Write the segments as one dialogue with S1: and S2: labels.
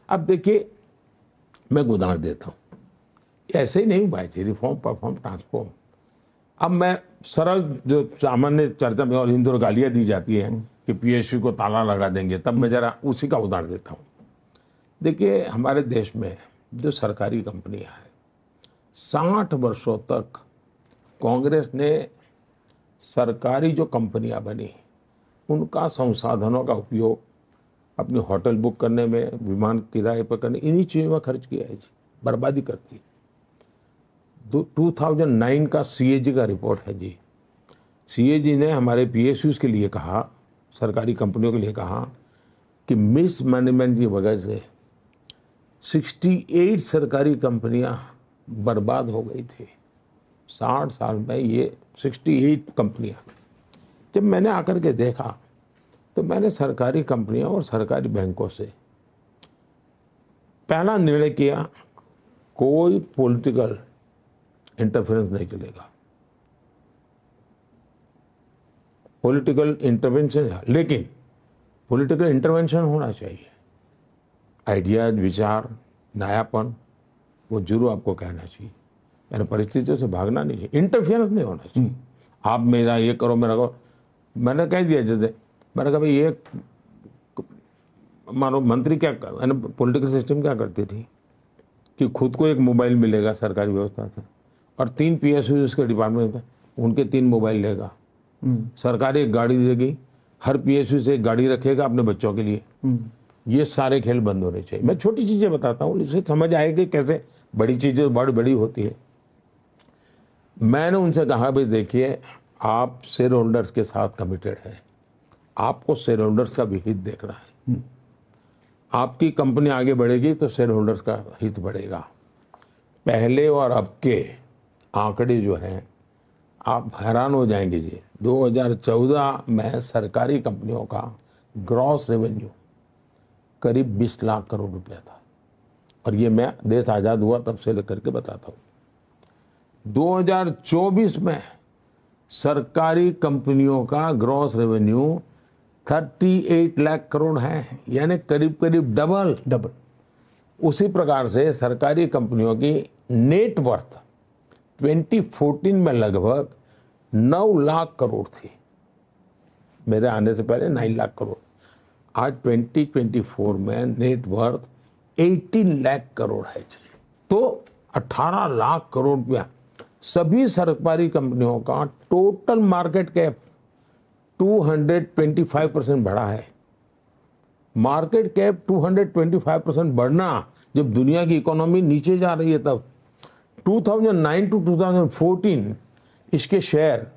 S1: अब देखिए, मैं एक उदाहरण देता हूँ, ऐसे ही नहीं हुआ है रिफॉर्म परफॉर्म ट्रांसफॉर्म। अब मैं सरल जो सामान्य चर्चा में और इन दोनों गालियाँ दी जाती हैं कि पीएसयू को ताला लगा देंगे, तब मैं जरा उसी का उदाहरण देता हूँ। देखिए, हमारे देश में जो सरकारी कंपनियां हैं, 60 वर्षों तक कांग्रेस ने सरकारी जो कंपनियां बनी उनका संसाधनों का उपयोग अपनी होटल बुक करने में, विमान किराए पर करने, इन्हीं चीज़ों में खर्च किया है जी, बर्बादी करती। 2009 का सीएजी का रिपोर्ट है जी। सीएजी ने हमारे पीएसयूज के लिए कहा, सरकारी कंपनियों के लिए कहा कि मिसमैनेजमेंट की वजह से 68 सरकारी कंपनियां बर्बाद हो गई थी 60 साल में। ये 68 कंपनियां। जब मैंने आकर के देखा तो मैंने सरकारी कंपनियों और सरकारी बैंकों से पहला निर्णय किया, कोई पॉलिटिकल इंटरफेरेंस नहीं चलेगा। पॉलिटिकल इंटरवेंशन, लेकिन पॉलिटिकल इंटरवेंशन होना चाहिए। आइडियाज, विचार, नयापन, वो जरूर आपको कहना चाहिए। मैंने परिस्थितियों से भागना नहीं चाहिए, इंटरफेरेंस नहीं होना चाहिए। आप मेरा ये करो, मेरा करो। मैंने कह दिया, जैसे मैंने कहा भाई, ये मानो मंत्री क्या, पॉलिटिकल सिस्टम क्या करती थी कि खुद को एक मोबाइल मिलेगा सरकारी व्यवस्था से, और 3 पीएसयू उसके डिपार्टमेंट थे, उनके 3 मोबाइल लेगा। सरकार एक गाड़ी देगी, हर पीएसयू से एक गाड़ी रखेगा अपने बच्चों के लिए। ये सारे खेल बंद होने चाहिए। मैं छोटी चीजें बताता हूँ, इससे समझ आएगी कैसे बड़ी चीजें बड़ी होती है। मैंने उनसे कहा भाई देखिए, आप शेयर होल्डर्स के साथ कमिटेड हैं, आपको शेयर होल्डर्स का भी हित देखना है। आपकी कंपनी आगे बढ़ेगी तो शेयर होल्डर्स का हित बढ़ेगा। पहले और अब के आंकड़े जो हैं, आप हैरान हो जाएंगे जी। 2014 में सरकारी कंपनियों का ग्रॉस रेवेन्यू करीब 20 लाख करोड़ रुपया था, और ये मैं देश आज़ाद हुआ तब से लेकर के बताता हूँ। 2024 में सरकारी कंपनियों का ग्रॉस रेवेन्यू 38 लाख करोड़ है, यानी करीब करीब डबल। उसी प्रकार से सरकारी कंपनियों की नेट वर्थ 2014 में लगभग 9 लाख करोड़ थी, मेरे आने से पहले 9 लाख करोड़। आज 2024 में नेट वर्थ 18 लाख करोड़ है जी। तो 18 लाख करोड़ रुपया सभी सरकारी कंपनियों का टोटल मार्केट कैप 225% बढ़ा है। मार्केट कैप 225% बढ़ना, जब दुनिया की इकोनॉमी नीचे जा रही है तब। 2009 टू 2014 इसके शेयर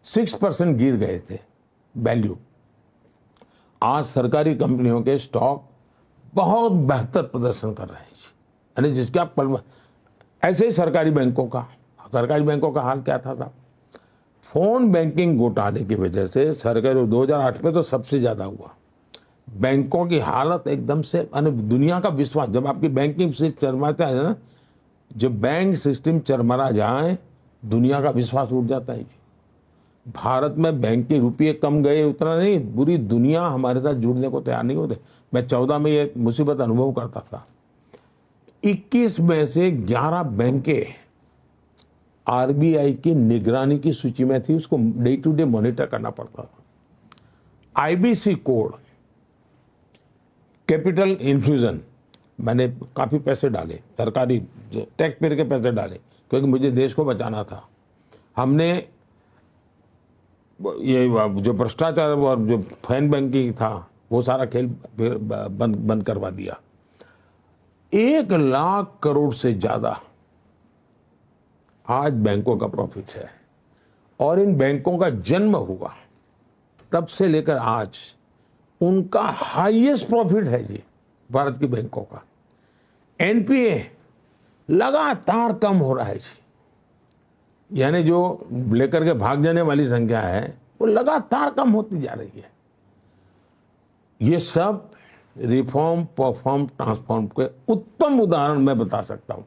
S1: 6% गिर गए थे वैल्यू। आज सरकारी कंपनियों के स्टॉक बहुत बेहतर प्रदर्शन कर रहे हैं, यानी जिसके आप ऐसे ही सरकारी बैंकों का हाल क्या था साहब? फोन बैंकिंग घोटाले की वजह से सरकारी 2008 में तो सबसे ज्यादा हुआ। बैंकों की हालत एकदम से, दुनिया का विश्वास, जब आपकी बैंकिंग सिस्टम चरमराता है ना, जब बैंक सिस्टम चरमरा जाए दुनिया का विश्वास उठ जाता है। भारत में बैंक के रुपये कम गए उतना नहीं, पूरी दुनिया हमारे साथ जुड़ने को तैयार नहीं होते। मैं 14 में ये मुसीबत अनुभव करता था। 21 में से 11 बैंकें आरबीआई की निगरानी की सूची में थी, उसको डे टू डे मॉनिटर करना पड़ता था। आईबीसी कोड, कैपिटल इन्फ्यूजन, मैंने काफी पैसे डाले, सरकारी टैक्स पेयर के पैसे डाले, क्योंकि मुझे देश को बचाना था। हमने ये जो भ्रष्टाचार और जो फैन बैंकिंग था वो सारा खेल बंद करवा दिया। 1 लाख करोड़ से ज्यादा आज बैंकों का प्रॉफिट है, और इन बैंकों का जन्म हुआ तब से लेकर आज उनका हाईएस्ट प्रॉफिट है जी भारत की बैंकों का। एनपीए लगातार कम हो रहा है जी, यानी जो लेकर के भाग जाने वाली संख्या है वो लगातार कम होती जा रही है। ये सब रिफॉर्म परफॉर्म ट्रांसफॉर्म के उत्तम उदाहरण मैं बता सकता हूं।